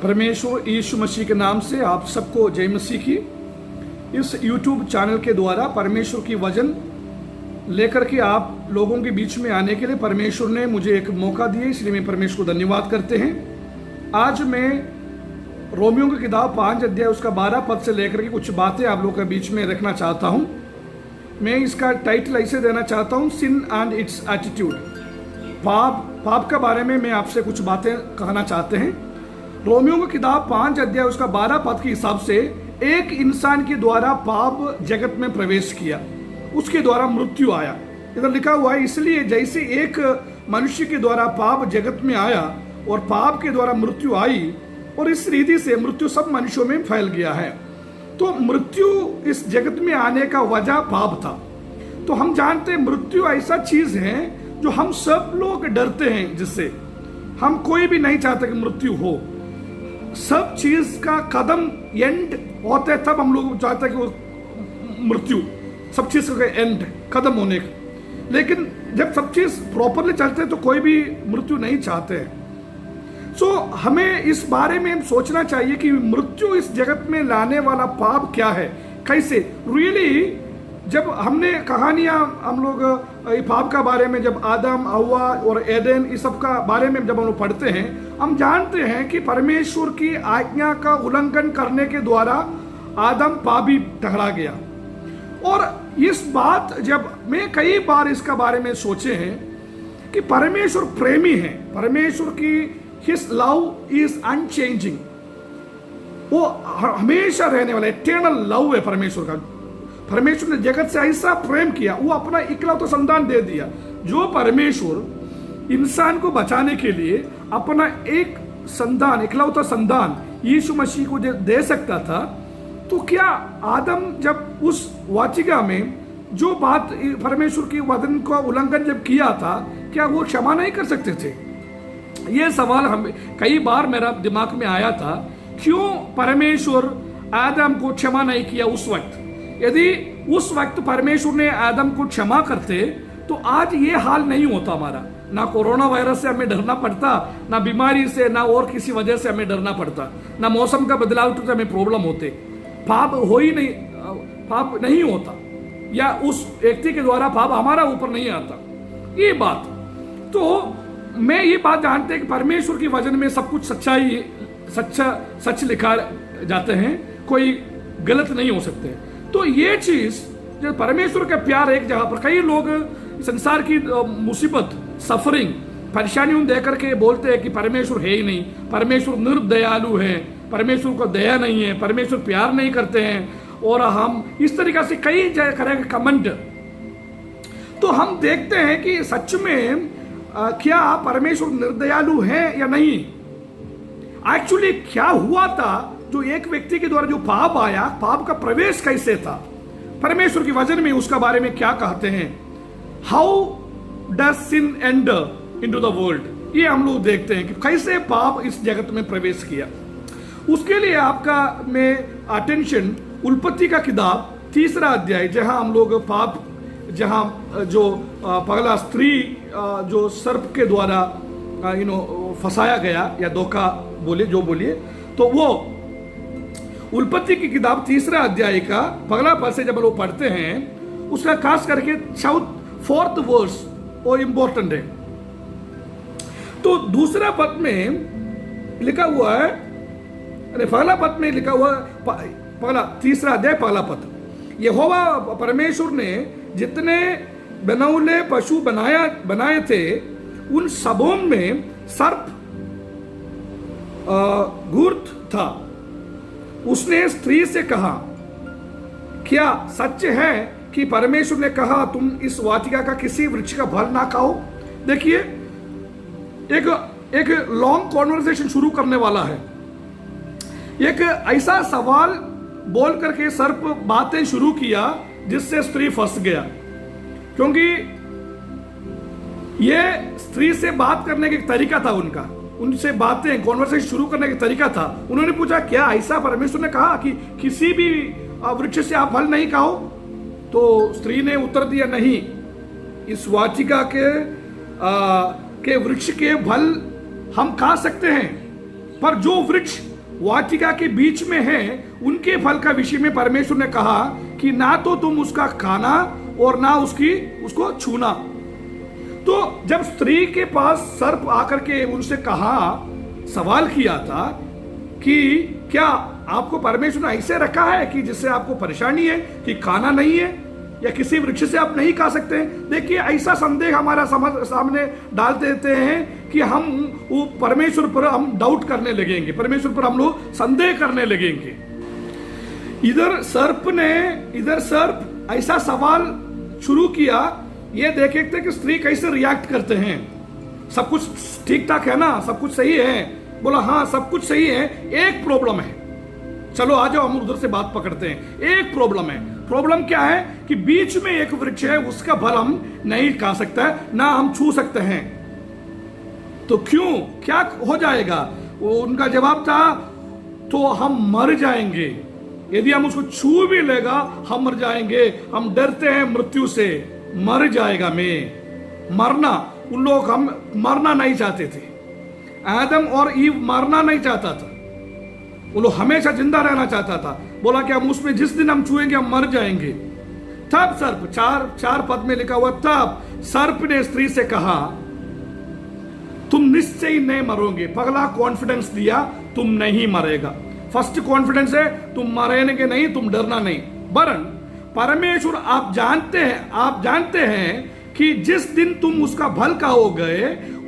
परमेश्वर यीशु मसीह के नाम से आप सबको जय मसीह की। इस YouTube चैनल के द्वारा परमेश्वर की वचन लेकर के आप लोगों के बीच में आने के लिए परमेश्वर ने मुझे एक मौका दिया, इसलिए मैं परमेश्वर को धन्यवाद करते हैं। आज मैं रोमियो की किताब 5 अध्याय उसका 12 पद से लेकर के कुछ बातें आप लोगों के बीच में रखना चाहता हूं। मैं इसका टाइटल ऐसे देना चाहता हूं, सिन एंड इट्स एटीट्यूड। पाप के बारे में मैं आपसे कुछ बातें कहना चाहते हैं। रोमियो की किताब 5 अध्याय उसका 12 पद के हिसाब से एक इंसान के द्वारा पाप जगत में प्रवेश किया, उसके द्वारा मृत्यु आया। इधर लिखा हुआ है, इसलिए जैसे एक मनुष्य के द्वारा पाप जगत में आया और पाप के द्वारा मृत्यु आई, और इस रीति से मृत्यु सब मनुष्यों में फैल गया है। तो मृत्यु इस जगत में आने का वजह पाप था। तो हम जानते हैं मृत्यु ऐसा चीज है जो हम सब लोग डरते हैं, जिससे हम कोई भी नहीं चाहते कि मृत्यु हो। सब चीज का कदम एंड होते तब हम लोग चाहते हैं कि वो मृत्यु, सब चीज का एंड खत्म होने का। लेकिन जब सब चीज प्रॉपरली चलते हैं तो कोई भी मृत्यु नहीं चाहते हैं। सो हमें इस बारे में सोचना चाहिए कि मृत्यु इस जगत में लाने वाला पाप क्या है, कैसे रियली। जब हमने कहानियां हम लोग पाप का बारे में, जब आदम हव्वा और एदेन इस सब का बारे में जब हम लोग पढ़ते हैं, हम जानते हैं कि परमेश्वर की आज्ञा का उल्लंघन करने के द्वारा आदम पापी ठहरा गया। और इस बात जब मैं कई बार इसका बारे में सोचे हैं कि परमेश्वर प्रेमी है, परमेश्वर की हिज लव इज अनचेंजिंग, वो हमेशा रहने वाला इटर्नल लव है परमेश्वर का। परमेश्वर ने जगत से ऐसा प्रेम किया, वो अपना इकलौता संतान दे दिया। जो परमेश्वर इंसान को बचाने के लिए अपना एक संतान, इकलौता संतान यीशु मसीह को दे सकता था, तो क्या आदम जब उस वाचिका में जो बात परमेश्वर की वचन का उल्लंघन जब किया था, क्या वो क्षमा नहीं कर सकते थे? ये सवाल हम कई बार मेरा दिमाग में आया था, क्यों परमेश्वर आदम को क्षमा नहीं किया उस वक्त? यदि उस वक्त परमेश्वर ने आदम को क्षमा करते तो आज ये हाल नहीं होता हमारा। ना कोरोना वायरस से हमें डरना पड़ता, ना बीमारी से, ना और किसी वजह से हमें डरना पड़ता, ना मौसम का बदलाव तो हमें प्रॉब्लम होते। पाप हो ही नहीं, पाप नहीं होता, या उस व्यक्ति के द्वारा पाप हमारा ऊपर नहीं आता। ये बात तो मैं ये बात जानते हैं कि परमेश्वर की वचन में सब कुछ सच्चाई, सच लिखा जाते हैं, कोई गलत नहीं हो सकते। तो ये चीज जो परमेश्वर का प्यार, एक जगह पर कई लोग संसार की मुसीबत, सफरिंग, परेशानियों देकर के बोलते हैं कि परमेश्वर है ही नहीं, परमेश्वर निर्दयालु है, परमेश्वर को दया नहीं है, परमेश्वर प्यार नहीं करते हैं, और हम इस तरीके से कई करेंगे कमेंट। तो हम देखते हैं कि सच में क्या परमेश्वर निर्दयालु है या नहीं। एक्चुअली क्या हुआ था, जो एक व्यक्ति के द्वारा जो पाप आया, पाप का प्रवेश कैसे था, परमेश्वर की वचन में उसका बारे में क्या कहते हैं। How does sin enter into the world, ये हम लोग देखते हैं कि कैसे पाप इस जगत में प्रवेश किया। उसके लिए आपका मैं अटेंशन उत्पत्ति का किताब 3 अध्याय, जहां हम लोग पाप, जहां जो पहला स्त्री जो सर्प के द्वारा फंसाया गया, या धोखा बोले जो बोलिए, तो वो उत्पत्ति की किताब 3 अध्याय का पहला पद से जब लोग पढ़ते हैं, उसका खास करके 4th वर्स वो इंपॉर्टेंट है। तो दूसरा पद में लिखा हुआ है, अरे पहला पद में लिखा हुआ, पहला 3 अध्याय पहला पद, यहोवा परमेश्वर ने जितने बनौले पशु बनाए थे, उन सबों में सर्प घूर्त था। उसने स्त्री से कहा, क्या सच है कि परमेश्वर ने कहा तुम इस वाटिका का किसी वृक्ष का फल ना खाओ? देखिए, एक लॉन्ग कॉन्वर्सेशन शुरू करने वाला है। एक ऐसा सवाल बोल करके सर्प बातें शुरू किया जिससे स्त्री फंस गया, क्योंकि ये स्त्री से बात करने का तरीका था उनका, उनसे बातें कॉन्वर्सेशन शुरू करने का तरीका था। उन्होंने पूछा, क्या ऐसा परमेश्वर ने कहा कि किसी भी वृक्ष से आप फल नहीं खाओ? तो स्त्री ने उत्तर दिया, नहीं, इस वाटिका के वृक्ष के फल हम खा सकते हैं, पर जो वृक्ष वाटिका के बीच में है, उनके फल का विषय में परमेश्वर ने कहा कि ना तो तुम उसका खाना और ना उसको छूना। तो जब स्त्री के पास सर्प आकर के उनसे कहा, सवाल किया था कि क्या आपको परमेश्वर ने ऐसे रखा है कि जिससे आपको परेशानी है कि खाना नहीं है या किसी वृक्ष से आप नहीं खा सकते? देखिए, ऐसा संदेह हमारा सामने डाल देते हैं कि हम वो परमेश्वर पर हम डाउट करने लगेंगे, परमेश्वर पर हम लोग संदेह करने लगेंगे। इधर सर्प ऐसा सवाल शुरू किया, ये देखे थे कि स्त्री कैसे रिएक्ट करते हैं। सब कुछ ठीक ठाक है ना, सब कुछ सही है? बोला हाँ सब कुछ सही है, एक प्रॉब्लम है। चलो आ जाओ, हम उधर से बात पकड़ते हैं। एक प्रॉब्लम है। प्रॉब्लम क्या है कि बीच में एक वृक्ष है, उसका फल हम नहीं खा सकते, ना हम छू सकते हैं। तो क्यों, क्या हो जाएगा? उनका जवाब था, तो हम मर जाएंगे, यदि हम उसको छू भी लेगा हम मर जाएंगे, हम डरते हैं मृत्यु से। मर जाएगा मैं, मरना, उन लोग हम मरना नहीं चाहते थे। आदम और ईव मरना नहीं चाहता था, वो लोग हमेशा जिंदा रहना चाहता था। बोला कि हम उसमें जिस दिन हम छुएंगे हम मर जाएंगे। तब सर्प, चार पद में लिखा हुआ, तब सर्प ने स्त्री से कहा तुम निश्चय ही नहीं मरोगे। पगला कॉन्फिडेंस दिया, तुम नहीं मरेगा। फर्स्ट कॉन्फिडेंस है, तुम मरेंगे नहीं, तुम डरना नहीं। वरन परमेश्वर आप जानते हैं कि जिस दिन तुम उसका फल खाओगे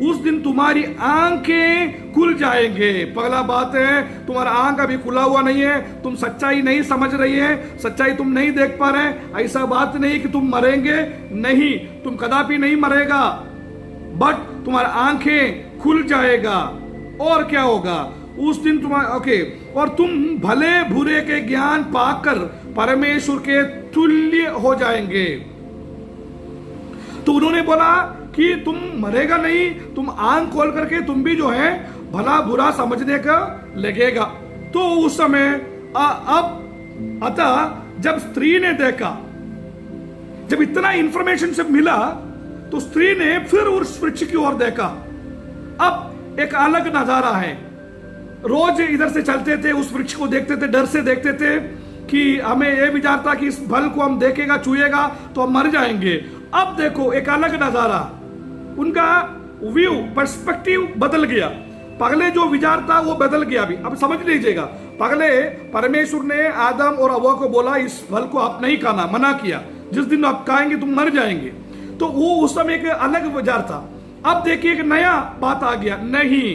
उस दिन तुम्हारी आंखें खुल जाएंगे। पहला बात है, तुम्हारा आंख अभी खुला हुआ नहीं है, तुम सच्चाई नहीं समझ रही है, सच्चाई तुम नहीं देख पा रहे। ऐसा बात नहीं कि तुम मरेंगे, नहीं, तुम कदापि नहीं मरेगा, बट तुम्हारा आंखें खुल जाएगा। और क्या होगा उस दिन तुम्हारा, और तुम भले बुरे के ज्ञान पाकर परमेश्वर के तुल्य हो जाएंगे। तो उन्होंने बोला कि तुम मरेगा नहीं, तुम आंख खोल करके तुम भी जो है भला बुरा समझने का लगेगा। तो उस समय अब अतः जब स्त्री ने देखा, जब इतना इंफॉर्मेशन सब मिला, तो स्त्री ने फिर उस वृक्ष की ओर देखा। अब एक अलग नजारा है। रोज इधर से चलते थे, उस वृक्ष को देखते थे, डर से देखते थे कि हमें यह विचार था कि इस फल को हम देखेगा, छुएगा तो हम मर जाएंगे। अब देखो एक अलग नजारा, उनका व्यू, पर्सपेक्टिव बदल गया। पहले जो विचार था वो बदल गया। अभी अब समझ लीजिएगा, पहले परमेश्वर ने आदम और हव्वा को बोला इस फल को आप नहीं खाना, मना किया, जिस दिन आप खाएंगे तुम मर जाएंगे। तो वो उस समय एक अलग विचार था। अब देखिए एक नया बात आ गया, नहीं,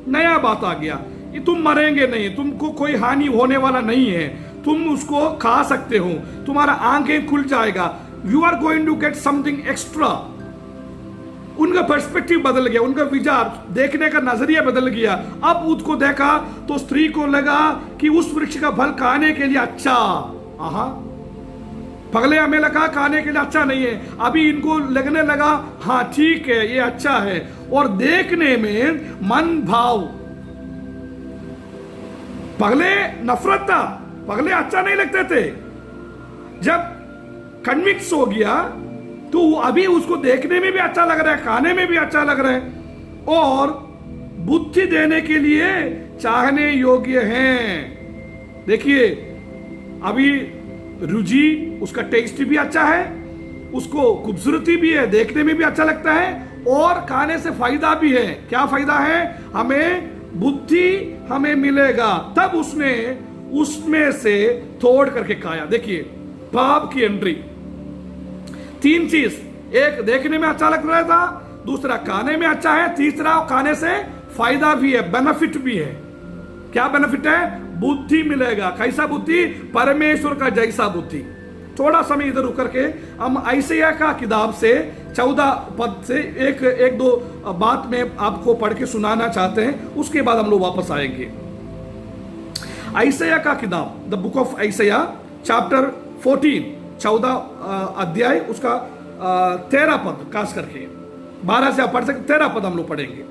नया बात आ गया, ये तुम मरेंगे नहीं, तुमको कोई हानि होने वाला नहीं है, तुम उसको खा सकते हो, तुम्हारा आंखें खुल जाएगा, you are going to get something extra. उनका पर्सपेक्टिव बदल गया, उनका विचार, देखने का नजरिया बदल गया। अब उसको देखा तो स्त्री को लगा कि उस वृक्ष का फल खाने के लिए अच्छा, पगले हमें लगा खाने के लिए अच्छा नहीं है, अभी इनको लगने लगा हाँ ठीक है ये अच्छा है। और देखने में मन भाव, पगले नफरत था, पगले अच्छा नहीं लगते थे। जब कन्विक्स हो गया तो अभी उसको देखने में भी अच्छा लग रहा है, खाने में भी अच्छा लग रहा है, और बुद्धि देने के लिए चाहने योग्य हैं। देखिए अभी रुचि, उसका टेस्ट भी अच्छा है, उसको खूबसूरती भी है, देखने में भी अच्छा लगता है, और खाने से फायदा भी है। क्या फायदा है? हमें बुद्धि हमें मिलेगा। तब उसने उसमें से तोड़ करके खाया। देखिए पाप की एंट्री, तीन चीज, एक देखने में अच्छा लग रहा था, दूसरा खाने में अच्छा है, तीसरा खाने से फायदा भी है, बेनिफिट भी है। क्या बेनिफिट है? बुद्धि मिलेगा। कैसा बुद्धि? परमेश्वर का जैसा बुद्धि। थोड़ा समय इधर रुक करके हम यशायाह का किताब से 14 पद से एक दो बात में आपको पढ़ के सुनाना चाहते हैं, उसके बाद हम लोग वापस आएंगे। यशायाह का किताब, द बुक ऑफ यशायाह, चैप्टर 14, 14 अध्याय, उसका 13 पद, खास करके 12 से आप पढ़ सकते, 13 पद हम लोग पढ़ेंगे।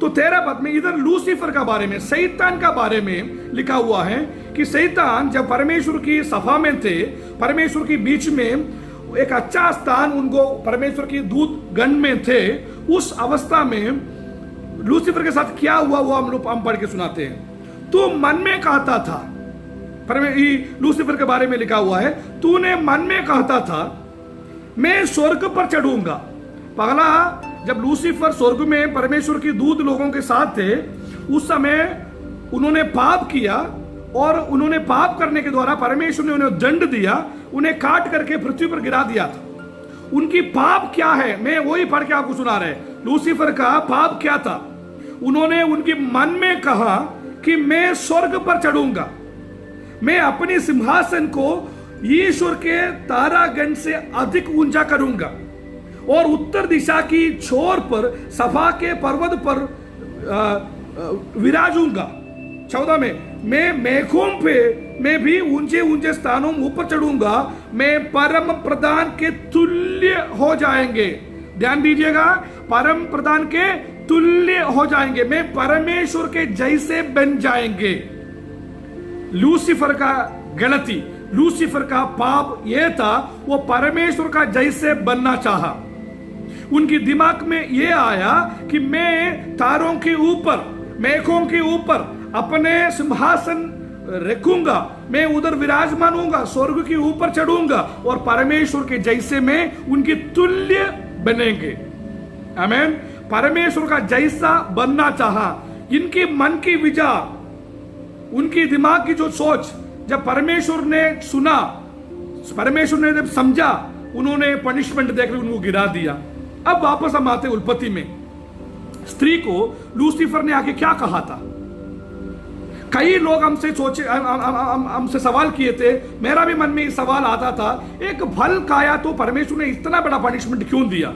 तो 13 पद में इधर लूसीफर का बारे में, शैतान का बारे में लिखा हुआ है कि शैतान जब परमेश्वर की सभा में थे, परमेश्वर के बीच में एक अच्छा स्थान उनको परमेश्वर की दूत गण में थे, उस अवस्था में लूसीफर के साथ क्या हुआ वो हम पढ़ के सुनाते हैं। तू मन में कहता था, लूसीफर के बारे में लिखा हुआ है, तूने मन में कहता था मैं स्वर्ग पर चढ़ूंगा। पगला, जब लूसीफर स्वर्ग में परमेश्वर की दूत लोगों के साथ थे, उस समय उन्होंने पाप किया और उन्होंने पाप करने के द्वारा परमेश्वर ने उन्हें दंड दिया, उन्हें काट करके पृथ्वी पर गिरा दिया था। उनकी पाप क्या है, मैं वही पढ़ के आपको सुना रहे। लूसीफर का पाप क्या था? उन्होंने उनके मन में कहा कि मैं स्वर्ग पर चढ़ूंगा, मैं अपने सिंहासन को ईश्वर के तारागण से अधिक ऊंचा करूंगा और उत्तर दिशा की छोर पर सभा के पर्वत पर विराजूंगा। 14 में, मैं मेघों पे मैं भी ऊंचे ऊंचे स्थानों ऊपर चढ़ूंगा, मैं परम प्रधान के तुल्य हो जाएंगे। ध्यान दीजिएगा, परम प्रधान के तुल्य हो जाएंगे, मैं परमेश्वर के जैसे बन जाएंगे। लूसीफर का गलती, लूसीफर का पाप यह था, वो परमेश्वर का जैसे बनना चाहा। उनकी दिमाग में यह आया कि मैं तारों के ऊपर, मेघों के ऊपर अपने सिंहासन रखूंगा, मैं उधर विराजमान होऊंगा, स्वर्ग के ऊपर चढ़ूंगा और परमेश्वर के जैसे मैं उनके तुल्य बनेंगे। आमीन। परमेश्वर का जैसा बनना चाहा। इनके मन की विचार, उनकी दिमाग की जो सोच, जब परमेश्वर ने सुना, परमेश्वर ने जब समझा, उन्होंने पनिशमेंट देकर उनको गिरा दिया। अब वापस हम आते उत्पत्ति में। स्त्री को लूसीफर ने आके क्या कहा था? कई लोग हमसे सवाल किए थे, मेरा भी मन में सवाल आता था, एक फल खाया तो परमेश्वर ने इतना बड़ा पनिशमेंट क्यों दिया?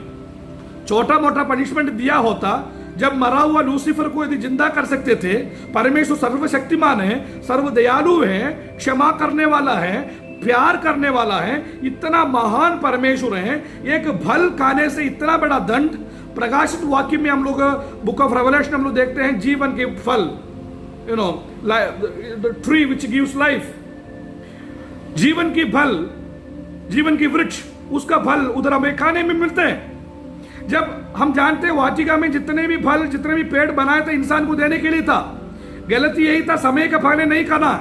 छोटा मोटा पनिशमेंट दिया होता, जब मरा हुआ लूसीफर को यदि जिंदा कर सकते थे। परमेश्वर सर्वशक्तिमान है, सर्वदयालु है, क्षमा करने वाला है, प्यार करने वाला है, इतना महान परमेश्वर है, एक फल खाने से इतना बड़ा दंड। प्रकाशित वाक्य में हम लोग बुक ऑफ रेवलेशन हम लोग देखते हैं, जीवन के फल, the tree which gives life, जीवन की फल, जीवन की वृक्ष, उसका फल उधर हमें खाने में मिलते हैं। जब हम जानते हैं वाटिका में जितने भी फल, जितने भी पेड़ बनाए थे इंसान को देने के लिए था। गलती यही था, समय के पहले नहीं खाना,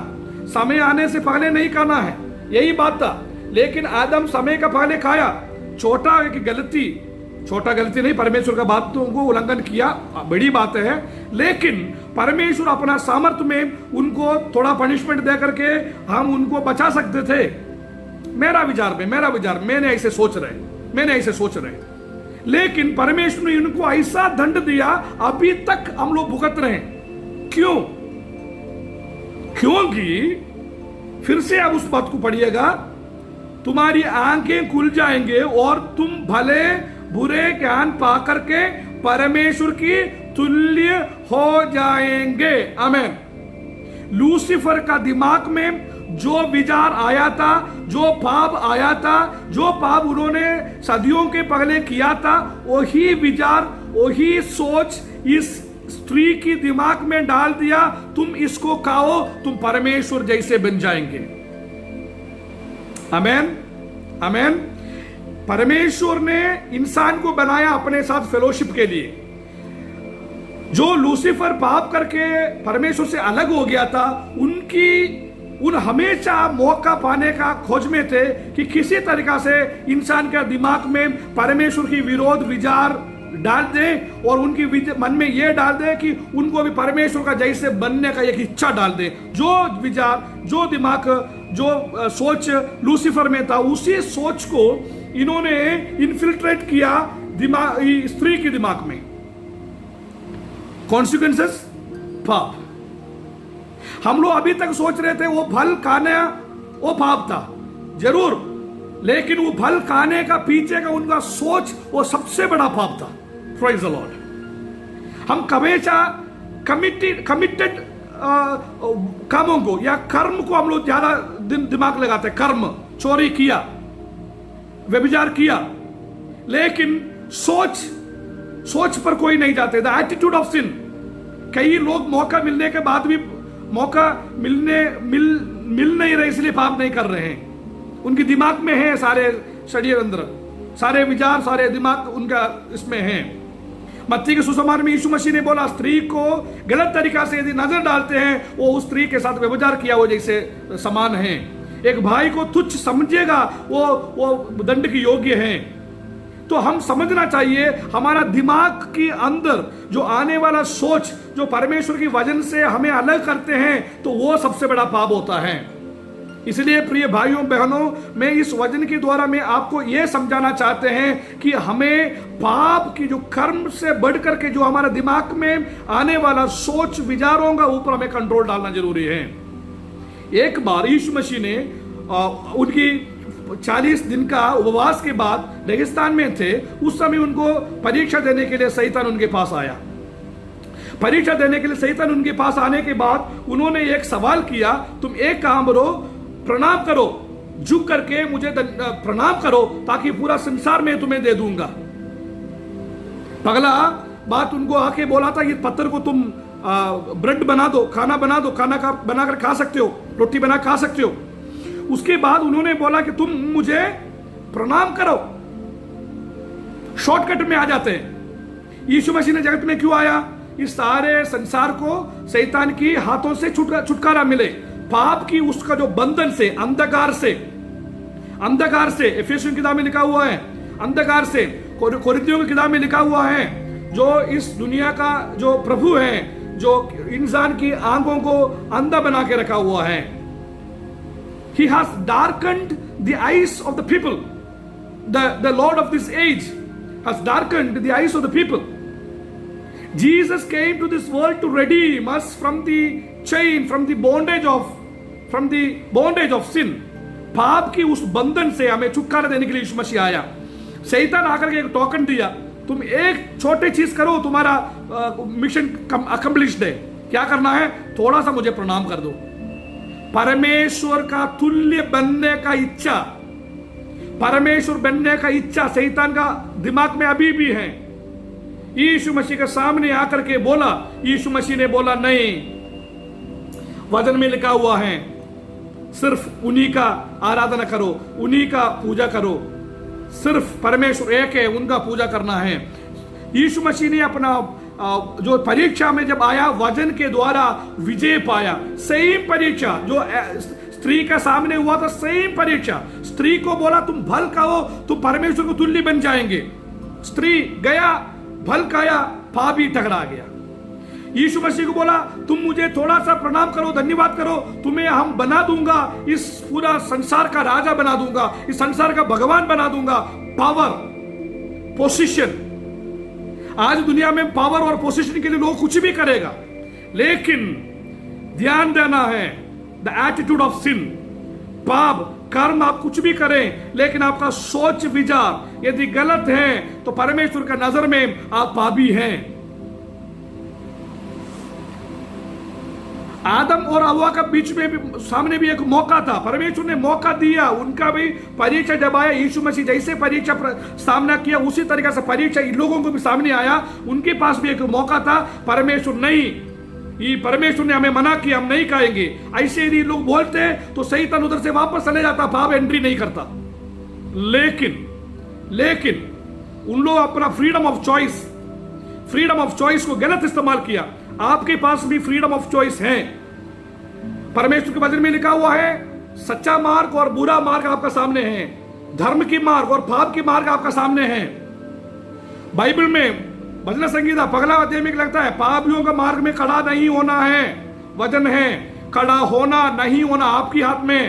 समय आने से पहले नहीं खाना है, यही बात था। लेकिन आदम समय का पहले खाया। छोटा गलती नहीं, परमेश्वर का बातों को उल्लंघन किया, बड़ी बात है। लेकिन परमेश्वर अपना सामर्थ्य में उनको थोड़ा पनिशमेंट दे करके हम उनको बचा सकते थे। मेरा विचार, मैंने ऐसे सोच रहे। लेकिन परमेश्वर ने इनको ऐसा दंड दिया, अभी तक हम लोग भुगत रहे हैं। क्यों? क्योंकि फिर से आप उस बात को पढ़िएगा, तुम्हारी आंखें खुल जाएंगे और तुम भले बुरे ज्ञान पाकर के परमेश्वर की तुल्य हो जाएंगे। आमीन। लूसीफर का दिमाग में जो विचार आया था, जो पाप आया था, जो पाप उन्होंने सदियों के पहले किया था, वही विचार, वही सोच इस स्त्री की दिमाग में डाल दिया, तुम इसको खाओ, तुम परमेश्वर जैसे बन जाएंगे। आमीन, आमीन। परमेश्वर ने इंसान को बनाया अपने साथ फेलोशिप के लिए। जो लूसीफर पाप करके परमेश्वर से अलग हो गया था, उन हमेशा मौका पाने का खोज में थे कि किसी तरीका से इंसान के दिमाग में परमेश्वर की विरोध विचार डाल दे और उनकी मन में यह डाल दे कि उनको भी परमेश्वर का जैसे बनने का एक इच्छा डाल दे। जो विचार, जो दिमाग, जो सोच लूसीफर में था, उसी सोच को इन्होंने इन्फिल्ट्रेट किया स्त्री के दिमाग में। कॉन्सिक्वेंसेस, पाप। हम लोग अभी तक सोच रहे थे वो फल खाना वो पाप था, जरूर, लेकिन वो फल खाने का पीछे का उनका सोच वो सबसे बड़ा पाप था। Praise the Lord. हम हमेशा कमिटेड कामों को या कर्म को हम लोग ज्यादा दिमाग लगाते। कर्म, चोरी किया, व्यभिचार किया, लेकिन सोच पर कोई नहीं जाते। The attitude of sin. कई लोग मौका मिलने के बाद भी मौका मिल नहीं रहे, इसलिए पाप नहीं कर रहे हैं। उनके दिमाग में है सारे षड्यंत्र, सारे विचार, सारे दिमाग उनका इसमें है। मत्ती के सुसमाचार में यीशु मसीह ने बोला, स्त्री को गलत तरीका से यदि नजर डालते हैं वो उस स्त्री के साथ व्यभिचार किया वो जैसे समान है। एक भाई को तुच्छ समझेगा वो दंड के योग्य है। तो हम समझना चाहिए हमारा दिमाग के अंदर जो आने वाला सोच जो परमेश्वर की वचन से हमें अलग करते हैं तो वो सबसे बड़ा पाप होता है। इसलिए प्रिय भाइयों बहनों, मैं इस वचन के द्वारा मैं आपको यह समझाना चाहते हैं कि हमें पाप की जो कर्म से बढ़कर के जो हमारे दिमाग में आने वाला सोच विचारों का ऊपर हमें कंट्रोल डालना जरूरी है। एक बार यीशु मसीह ने उनकी 40 दिन का उपवास के बाद रेगिस्तान में थे, उस समय उनको परीक्षा देने के लिए शैतान उनके पास आया। परीक्षा देने के लिए शैतान उनके पास आने के बाद उन्होंने एक सवाल किया, तुम एक काम करो, प्रणाम करो, झुक करके मुझे प्रणाम करो ताकि पूरा संसार में तुम्हें दे दूंगा। पगला बात उनको आके बोला था, ये पत्थर को तुम ब्रेड बना दो, खाना बनाकर खा सकते हो, रोटी बना खा सकते हो। उसके बाद उन्होंने बोला कि तुम मुझे प्रणाम करो, शॉर्टकट में आ जाते हैं। यीशु मसीह ने जगत में क्यों आया? इस सारे संसार को शैतान की हाथों से छुटकारा मिले, पाप की उसका जो बंधन से, अंधकार से एफेसियों की किताब में लिखा हुआ है, अंधकार से कोरिन्थियों की किताब में लिखा हुआ है, जो इस दुनिया का जो प्रभु है, जो इंसान की आंखों को अंधा बना के रखा हुआ है। He has darkened the eyes of the people. The Lord of this age has darkened the eyes of the people. Jesus came to this world to redeem us from the chain, from the bondage of sin. पाप की उस बंधन से हमें छुटकारा देने के लिए यीशु मसीह आया। शैतान आकर के एक टोकन दिया, तुम एक छोटी चीज करो, तुम्हारा मिशन अकम्प्लिश्ड है। क्या करना है? थोड़ा सा मुझे प्रणाम कर दो। परमेश्वर का तुल्य बनने का इच्छा, परमेश्वर बनने का इच्छा शैतान का दिमाग में अभी भी है। यीशु मसीह के सामने आकर के बोला, यीशु मसीह ने बोला नहीं, वचन में लिखा हुआ है सिर्फ उन्हीं का आराधना करो, उन्हीं का पूजा करो, सिर्फ परमेश्वर एक है, उनका पूजा करना है। यीशु मसीह ने अपना जो परीक्षा में जब आया वचन के द्वारा विजय पाया। सेम परीक्षा जो स्त्री का सामने हुआ था, सेम परीक्षा। स्त्री को बोला तुम भल खाओ, तुम परमेश्वर को तुल्य बन जाएंगे। स्त्री गया, भल खाया, पापी टकरा गया। यीशु मसीह को बोला तुम मुझे थोड़ा सा प्रणाम करो, धन्यवाद करो, तुम्हें हम बना दूंगा, इस पूरा संसार का राजा बना दूंगा, इस संसार का भगवान बना दूंगा। पावर, पोजीशन, आज दुनिया में पावर और पोजीशन के लिए लोग कुछ भी करेगा, लेकिन ध्यान देना है द एटीट्यूड ऑफ सिन। पाप कर्म आप कुछ भी करें, लेकिन आपका सोच विचार यदि गलत है तो परमेश्वर का नजर में आप पापी हैं। आदम और हव्वा का बीच में भी सामने भी एक मौका था, परमेश्वर ने मौका दिया, उनका भी परीक्षा जब आया, यीशु मसीह जैसे परीक्षा सामना किया उसी तरीके से परीक्षा इन लोगों को भी सामने आया, उनके पास भी एक मौका था। परमेश्वर नहीं, ये परमेश्वर ने हमें मना किया, हम नहीं खाएंगे। ऐसे यदि लोग बोलते तो शैतान उधर से वापस चले जाता, पाप एंट्री नहीं करता। लेकिन उन लोग अपना फ्रीडम ऑफ चॉइस को गलत इस्तेमाल किया। आपके पास भी फ्रीडम ऑफ चॉइस है। परमेश्वर के वचन में लिखा हुआ है सच्चा मार्ग और बुरा मार्ग आपका सामने है, धर्म की मार्ग और पाप की मार्ग आपका सामने है। बाइबल में भजन संगीता पगला अध्याय में लगता है पापियों का मार्ग में खड़ा नहीं होना है। वचन है खड़ा होना नहीं होना आपके हाथ में,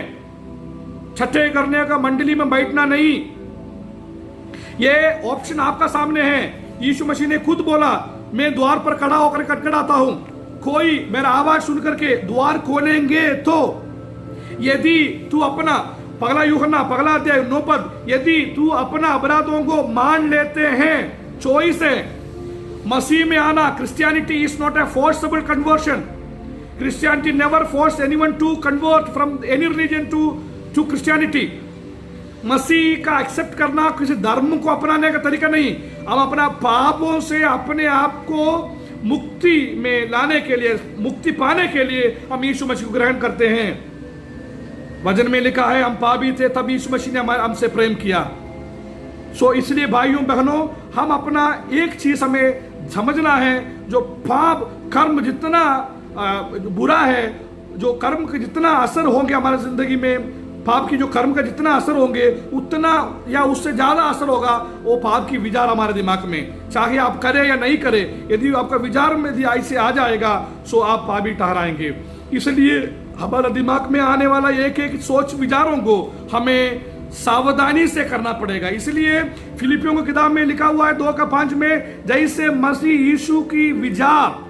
छठे करने का मंडली में बैठना नहीं, ये ऑप्शन आपका सामने है। यीशु मसीह ने खुद बोला मैं द्वार पर खड़ा होकर खटखटाता हूं, कोई मेरा आवाज सुनकर के द्वार खोलेंगे तो यदि तू अपना पगला यूहन्ना पगला अध्याय 9 पद, यदि तू अपना अपराधों को मान लेते हैं, चॉइस है मसीह में आना। Christianity is not a forcible conversion. Christianity never force anyone to convert from any religion to Christianity. मसीह का एक्सेप्ट करना किसी धर्म को अपनाने का तरीका नहीं। हम अपना पापों से अपने आप को मुक्ति में लाने के लिए, मुक्ति पाने के लिए हम यीशु मसीह को ग्रहण करते हैं। वचन में लिखा है हम पापी थे तब यीशु मसीह ने हमसे प्रेम किया। सो इसलिए भाइयों बहनों, हम अपना एक चीज हमें समझना है जो पाप कर्म जितना बुरा है, जो कर्म का जितना असर होंगे हमारी जिंदगी में, पाप की जो कर्म का जितना असर होंगे उतना या उससे ज्यादा असर होगा वो पाप की विचार हमारे दिमाग में, चाहे आप करें या नहीं करें। यदि आपका विचार में यदि ऐसे आ जाएगा तो आप पापी ठहराएंगे। इसलिए हमारा दिमाग में आने वाला एक एक सोच विचारों को हमें सावधानी से करना पड़ेगा। इसलिए फिलिपियों की किताब में लिखा हुआ है 2:5 में, जैसे मसीह यीशु की विचार,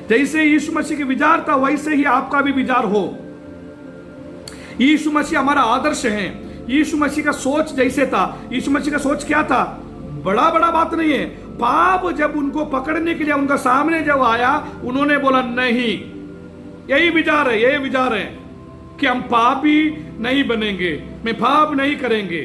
जैसे यीशु मसीह की विचार था वैसे ही आपका भी विचार हो। यीशु मसीह हमारा आदर्श है। यीशु मसीह का सोच जैसे था, यीशु मसीह का सोच क्या था? बड़ा बड़ा बात नहीं है। पाप जब उनको पकड़ने के लिए उनका सामने जब आया, उन्होंने बोला नहीं, यही विचार है, यही विचार है कि हम पापी नहीं बनेंगे, मैं पाप नहीं करेंगे।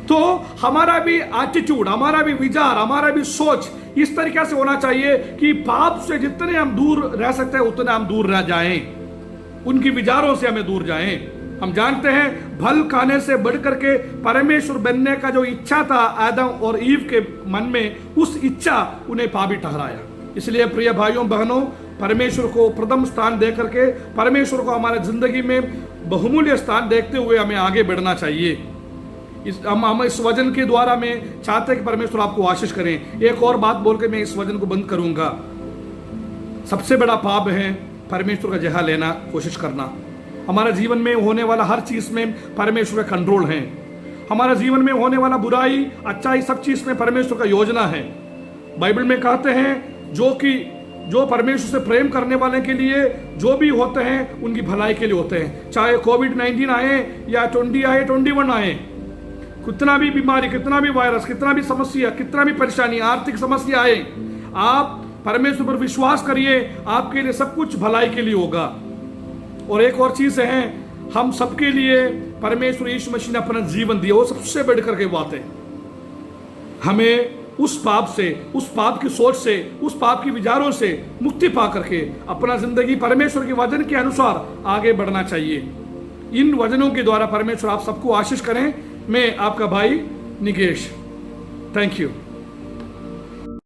तो हमारा भी एटीट्यूड, हमारा भी विचार, हमारा भी सोच इस तरीके से होना चाहिए कि पाप से जितने हम दूर रह सकते हैं उतने हम दूर रह जाएं, उनकी विचारों से हमें दूर जाएं। हम जानते हैं फल खाने से बढ़ करके परमेश्वर बनने का जो इच्छा था आदम और ईव के मन में, उस इच्छा उन्हें पापी ठहराया। इसलिए प्रिय भाइयों बहनों, परमेश्वर को प्रथम स्थान दे करके, परमेश्वर को हमारे जिंदगी में बहुमूल्य स्थान देखते हुए हमें आगे बढ़ना चाहिए। हम इस वचन के द्वारा मैं चाहते हैं कि परमेश्वर आपको आशीष करें। एक और बात बोल के मैं इस वचन को बंद करूंगा। सबसे बड़ा पाप है परमेश्वर का जगह लेना, कोशिश करना। हमारे जीवन में होने वाला हर चीज में परमेश्वर का कंट्रोल है। हमारे जीवन में होने वाला बुराई अच्छाई सब चीज में परमेश्वर का योजना है। बाइबल में कहते हैं जो परमेश्वर से प्रेम करने वाले के लिए जो भी होते हैं उनकी भलाई के लिए होते हैं। चाहे कोविड-19 आए या 20 आए, 21 आए, कितना भी बीमारी, कितना भी वायरस, कितना भी समस्या, कितना भी परेशानी, आर्थिक समस्या आए, आप परमेश्वर पर विश्वास करिए, आपके लिए सब कुछ भलाई के लिए होगा। और एक और चीज है, हम सबके लिए परमेश्वर यीशु मसीह ने अपना जीवन दिया, वो सबसे बढ़कर के बात है। हमें उस पाप से, उस पाप की सोच से, उस पाप की विचारों से मुक्ति पा करके अपना जिंदगी परमेश्वर के वचन के अनुसार आगे बढ़ना चाहिए। इन वचनों के द्वारा परमेश्वर आप सबको आशीष करें। मैं आपका भाई निकेश, थैंक यू।